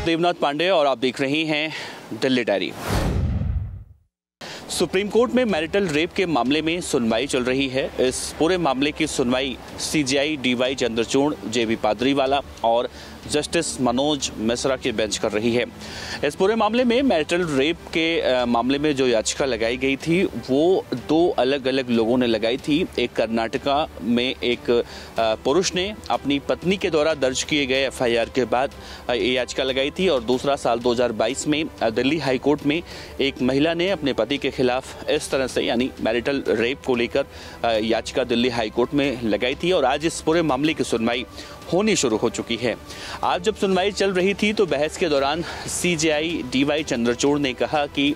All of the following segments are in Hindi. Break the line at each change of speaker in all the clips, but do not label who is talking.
देवनाथ पांडे और आप देख रहे हैं दिल्ली डायरी। सुप्रीम कोर्ट में मैरिटल रेप के मामले में सुनवाई चल रही है। इस पूरे मामले की सुनवाई सीजेआई डीवाई चंद्रचूड़, जेबी पादरीवाला और जस्टिस मनोज मिश्रा की बेंच कर रही है। इस पूरे मामले में मैरिटल रेप के मामले में जो याचिका लगाई गई थी वो दो अलग अलग लोगों ने लगाई थी। एक कर्नाटका में एक पुरुष ने अपनी पत्नी के द्वारा दर्ज किए गए एफआईआर के बाद ये याचिका लगाई थी और दूसरा साल 2022 में दिल्ली हाई कोर्ट में एक महिला ने अपने पति के खिलाफ इस तरह से यानी मैरिटल रेप को लेकर याचिका दिल्ली हाई कोर्ट में लगाई थी और आज इस पूरे मामले की सुनवाई होनी शुरू हो चुकी है। आज जब सुनवाई चल रही थी तो बहस के दौरान सीजेआई डीवाई चंद्रचूड़ ने कहा कि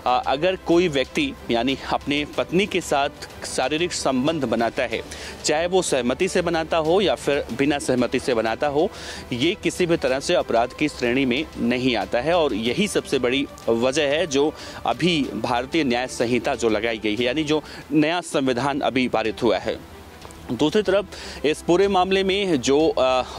अगर कोई व्यक्ति यानी अपने पत्नी के साथ शारीरिक संबंध बनाता है, चाहे वो सहमति से बनाता हो या फिर बिना सहमति से बनाता हो, ये किसी भी तरह से अपराध की श्रेणी में नहीं आता है और यही सबसे बड़ी वजह है जो अभी भारतीय न्याय संहिता जो लगाई गई है, यानी जो नया संविधान अभी पारित हुआ है। दूसरी तरफ इस पूरे मामले में जो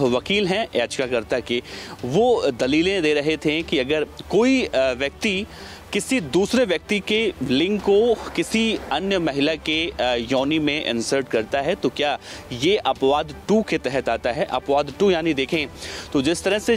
वकील हैं याचिकाकर्ता के, वो दलीलें दे रहे थे कि अगर कोई व्यक्ति किसी दूसरे व्यक्ति के लिंग को किसी अन्य महिला के योनि में इंसर्ट करता है तो क्या ये अपवाद 2 के तहत आता है। अपवाद 2 यानी देखें तो जिस तरह से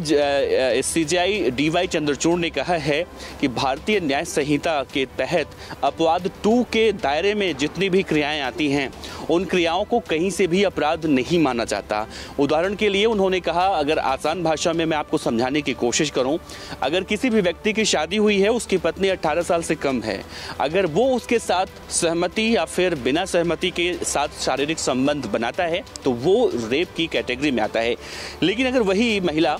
सीजेआई डीवाई चंद्रचूड़ ने कहा है कि भारतीय न्याय संहिता के तहत अपवाद 2 के दायरे में जितनी भी क्रियाएं आती हैं उन क्रियाओं को कहीं से भी अपराध नहीं माना जाता। उदाहरण के लिए उन्होंने कहा, अगर आसान भाषा में मैं आपको समझाने की कोशिश करूं, अगर किसी भी व्यक्ति की शादी हुई है, उसकी पत्नी 18 साल से कम है, अगर वो उसके साथ सहमति या फिर बिना सहमति के साथ शारीरिक संबंध बनाता है तो वो रेप की कैटेगरी में आता है। लेकिन अगर वही महिला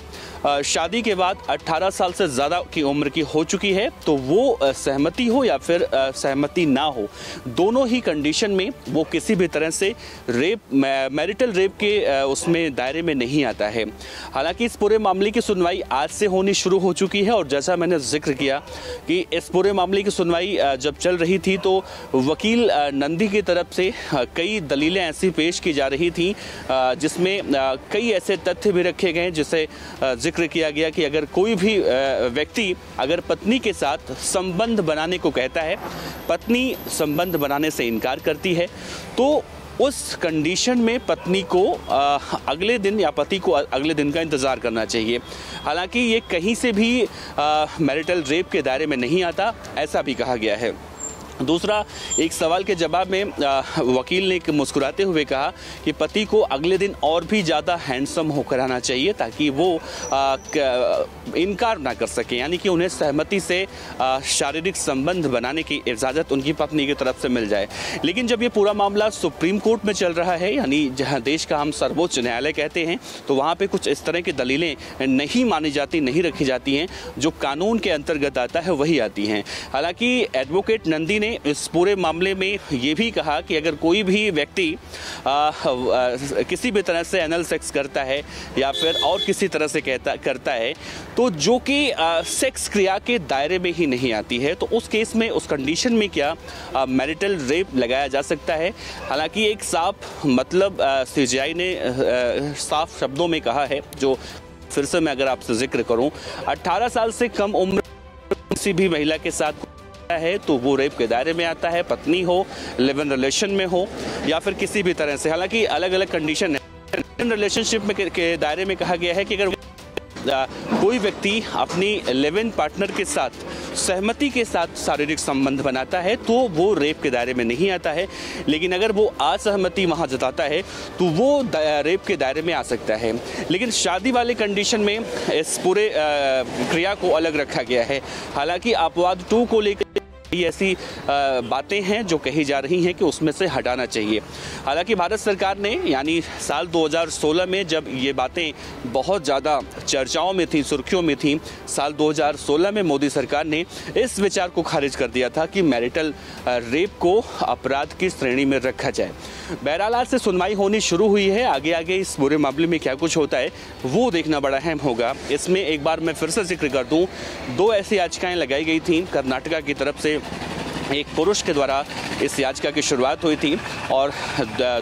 शादी के बाद 18 साल से ज़्यादा की उम्र की हो चुकी है तो वो सहमति हो या फिर सहमति ना हो, दोनों ही कंडीशन में वो किसी भी तरह से मैरिटल रेप के उसमें दायरे में नहीं आता है। हालांकि इस पूरे मामले की सुनवाई आज से होनी शुरू हो चुकी है और जैसा मैंने जिक्र किया कि इस पूरे मामले की सुनवाई जब चल रही थी तो वकील नंदी की तरफ से कई दलीलें ऐसी पेश की जा रही थी जिसमें कई ऐसे तथ्य भी रखे गए जिसे जिक्र किया गया कि अगर कोई भी व्यक्ति अगर पत्नी के साथ संबंध बनाने को कहता है, पत्नी संबंध बनाने से इनकार करती है तो उस कंडीशन में पत्नी को अगले दिन या पति को अगले दिन का इंतज़ार करना चाहिए। हालांकि ये कहीं से भी मैरिटल रेप के दायरे में नहीं आता, ऐसा भी कहा गया है। दूसरा, एक सवाल के जवाब में वकील ने मुस्कुराते हुए कहा कि पति को अगले दिन और भी ज़्यादा हैंडसम होकर आना चाहिए ताकि वो इनकार ना कर सके, यानी कि उन्हें सहमति से शारीरिक संबंध बनाने की इजाज़त उनकी पत्नी की तरफ से मिल जाए। लेकिन जब ये पूरा मामला सुप्रीम कोर्ट में चल रहा है, यानी जहाँ देश का हम सर्वोच्च न्यायालय कहते हैं, तो वहाँ पर कुछ इस तरह की दलीलें नहीं मानी जाती, नहीं रखी जाती हैं, जो कानून के अंतर्गत आता है वही आती हैं। हालांकि एडवोकेट नंदी ने इस पूरे मामले में ये भी कहा कि अगर कोई भी व्यक्ति किसी भी तरह से एनल सेक्स करता है या फिर और किसी तरह से करता है तो जो कि सेक्स क्रिया के दायरे में ही नहीं आती है, तो उस केस में उस कंडीशन में क्या मैरिटल रेप लगाया जा सकता है। हालांकि एक साफ मतलब सीजेआई ने साफ शब्दों में कहा है, जो फिर से मैं अगर आपसे जिक्र करूं, 18 साल से कम उम्र किसी भी महिला के साथ है तो वो रेप के दायरे में आता है, पत्नी हो, लिव इन रिलेशन में हो या फिर किसी भी तरह से। हालांकि अलग अलग कंडीशन है। लिव इन रिलेशनशिप में के दायरे में कहा गया है कि अगर कोई व्यक्ति अपनी लिव इन पार्टनर के साथ सहमति के साथ शारीरिक संबंध बनाता है तो वो रेप के दायरे में नहीं आता है, लेकिन अगर वो असहमति वहाँ जताता है तो वो रेप के दायरे में आ सकता है। लेकिन शादी वाले कंडीशन में इस पूरे क्रिया को अलग रखा गया है। हालांकि अपवाद 2 को लेकर ऐसी बातें हैं जो कही जा रही हैं कि उसमें से हटाना चाहिए। हालांकि भारत सरकार ने यानी साल 2016 में जब ये बातें बहुत ज़्यादा चर्चाओं में थी, सुर्खियों में थी, साल 2016 में मोदी सरकार ने इस विचार को खारिज कर दिया था कि मैरिटल रेप को अपराध की श्रेणी में रखा जाए। बहरहाल आज से सुनवाई होनी शुरू हुई है। आगे आगे इस पूरे मामले में क्या कुछ होता है वो देखना बड़ा अहम होगा। इसमें एक बार मैं फिर से जिक्र कर दूं, 2 ऐसी याचिकाएं लगाई गई थी कर्नाटका की तरफ से एक पुरुष के द्वारा इस याचिका की शुरुआत हुई थी और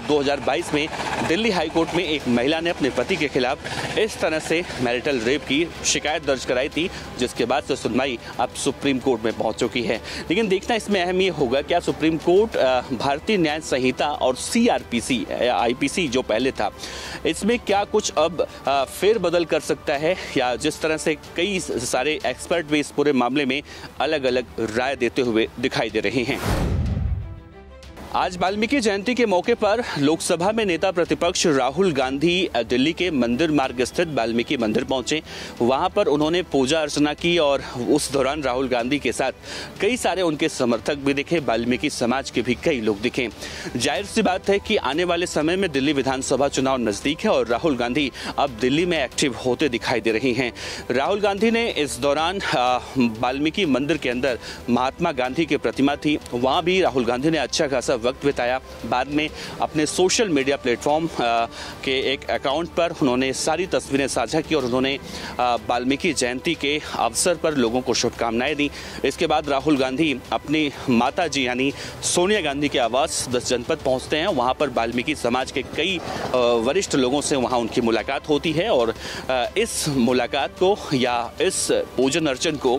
2022 में दिल्ली हाई कोर्ट में एक महिला ने अपने पति के खिलाफ इस तरह से मैरिटल रेप की शिकायत दर्ज कराई थी, जिसके बाद से सुनवाई अब सुप्रीम कोर्ट में पहुंच चुकी है। लेकिन देखना इसमें अहम ये होगा क्या सुप्रीम कोर्ट भारतीय न्याय संहिता और CRPC IPC जो पहले था, इसमें क्या कुछ अब फेरबदल कर सकता है, या जिस तरह से कई सारे एक्सपर्ट भी इस पूरे मामले में अलग अलग राय देते हुए दिखाई दे रहे हैं। आज वाल्मीकि जयंती के मौके पर लोकसभा में नेता प्रतिपक्ष राहुल गांधी दिल्ली के मंदिर मार्ग स्थित वाल्मीकि मंदिर पहुंचे। वहां पर उन्होंने पूजा अर्चना की और उस दौरान राहुल गांधी के साथ कई सारे उनके समर्थक भी दिखे, वाल्मीकि समाज के भी कई लोग दिखे। जाहिर सी बात है कि आने वाले समय में दिल्ली विधानसभा चुनाव नजदीक है और राहुल गांधी अब दिल्ली में एक्टिव होते दिखाई दे रहे हैं। राहुल गांधी ने इस दौरान वाल्मीकि मंदिर के अंदर महात्मा गांधी की प्रतिमा थी, वहां भी राहुल गांधी ने अच्छा खासा वक्त बिताया। बाद में अपने सोशल मीडिया प्लेटफॉर्म के एक अकाउंट पर उन्होंने सारी तस्वीरें साझा की और उन्होंने वाल्मीकि जयंती के अवसर पर लोगों को शुभकामनाएं दी। इसके बाद राहुल गांधी अपनी माता जी यानी सोनिया गांधी के आवास 10 जनपद पहुंचते हैं। वहां पर वाल्मीकि समाज के कई वरिष्ठ लोगों से वहां उनकी मुलाकात होती है और इस मुलाकात को या इस पूजन अर्चन को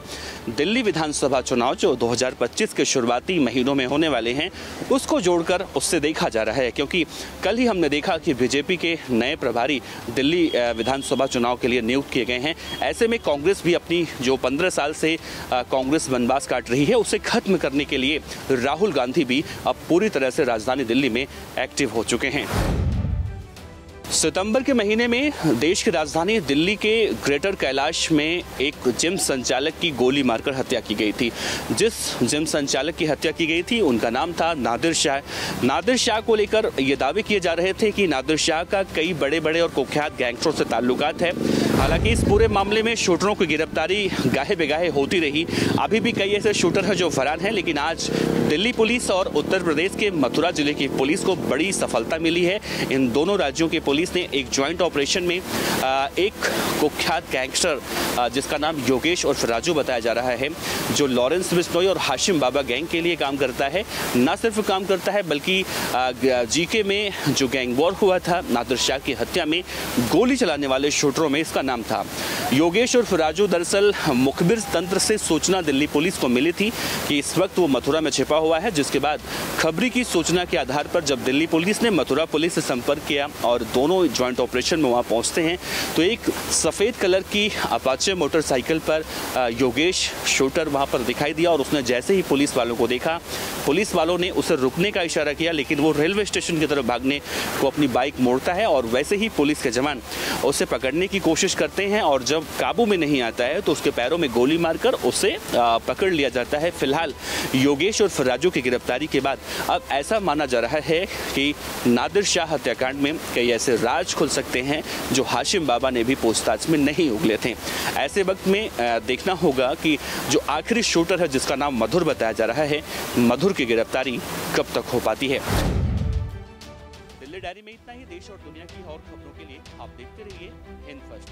दिल्ली विधानसभा चुनाव जो 2025 के शुरुआती महीनों में होने वाले हैं उसको जोड़कर उससे देखा जा रहा है, क्योंकि कल ही हमने देखा कि बीजेपी के नए प्रभारी दिल्ली विधानसभा चुनाव के लिए नियुक्त किए गए हैं। ऐसे में कांग्रेस भी अपनी जो 15 साल से कांग्रेस वनवास काट रही है उसे खत्म करने के लिए राहुल गांधी भी अब पूरी तरह से राजधानी दिल्ली में एक्टिव हो चुके हैं। सितंबर के महीने में देश की राजधानी दिल्ली के ग्रेटर कैलाश में एक जिम संचालक की गोली मारकर हत्या की गई थी। जिस जिम संचालक की हत्या की गई थी उनका नाम था नादिर शाह। नादिर शाह को लेकर ये दावे किए जा रहे थे कि नादिर शाह का कई बड़े बड़े और कुख्यात गैंगस्टरों से ताल्लुकात है। हालांकि इस पूरे मामले में शूटरों की गिरफ्तारी गाहे बेगाहे होती रही। अभी भी कई ऐसे शूटर हैं जो फरार हैं, लेकिन आज दिल्ली पुलिस और उत्तर प्रदेश के मथुरा जिले की पुलिस को बड़ी सफलता मिली है। इन दोनों राज्यों की पुलिस ने एक ज्वाइंट ऑपरेशन में एक कुख्यात गैंगस्टर जिसका नाम योगेश और राजू बताया जा रहा है, जो लॉरेंस बिश्नोई और हाशिम बाबा गैंग के लिए काम करता है, न सिर्फ काम करता है बल्कि जीके में जो गैंग वॉर हुआ था नादिर शाह की हत्या में गोली चलाने वाले शूटरों में इसका नाम था। योगेश और राजू दरअसल मुखबिर तंत्र से सूचना दिल्ली पुलिस को मिली थी कि इस वक्त वो मथुरा में छिपा हुआ है, जिसके बाद खबरी की सूचना के आधार पर जब दिल्ली पुलिस ने मथुरा पुलिस से संपर्क किया और दोनों ज्वाइंट ऑपरेशन में वहां पहुंचते हैं तो एक सफेद कलर की अपाचे मोटरसाइकिल पर योगेश शूटर वहां पर दिखाई दिया और उसने जैसे ही पुलिस वालों को देखा, पुलिस वालों ने उसे रुकने का इशारा किया, लेकिन वो रेलवे स्टेशन की तरफ भागने को अपनी बाइक मोड़ता है और वैसे ही पुलिस के जवान उसे पकड़ने की कोशिश करते हैं और जब काबू में नहीं आता है तो उसके पैरों में गोली मारकर उसे पकड़ लिया जाता है। फिलहाल योगेश और फराजू की गिरफ्तारी के बाद अब ऐसा माना जा रहा है कि नादिर शाह हत्याकांड में कई ऐसे राज खुल सकते हैं जो हाशिम बाबा ने भी पूछताछ में नहीं उगले थे। ऐसे वक्त में देखना होगा कि जो आखिरी शूटर है जिसका नाम मधुर बताया जा रहा है, मधुर की गिरफ्तारी कब तक हो पाती है। दिल्ली डायरी में इतना ही। देश और दुनिया की और खबरों के लिए आप देखते रहिए हिंद फर्स्ट।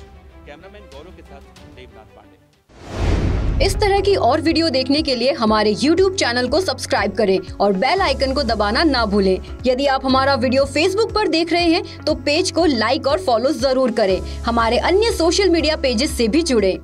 कैमरामैन गौरव के साथ देवनाथ पांडे।
इस तरह की और वीडियो देखने के लिए हमारे YouTube चैनल को सब्सक्राइब करें और बेल आइकन को दबाना ना भूलें। यदि आप हमारा वीडियो Facebook पर देख रहे हैं तो पेज को लाइक और फॉलो जरूर करें। हमारे अन्य सोशल मीडिया पेजेस से भी जुड़ें।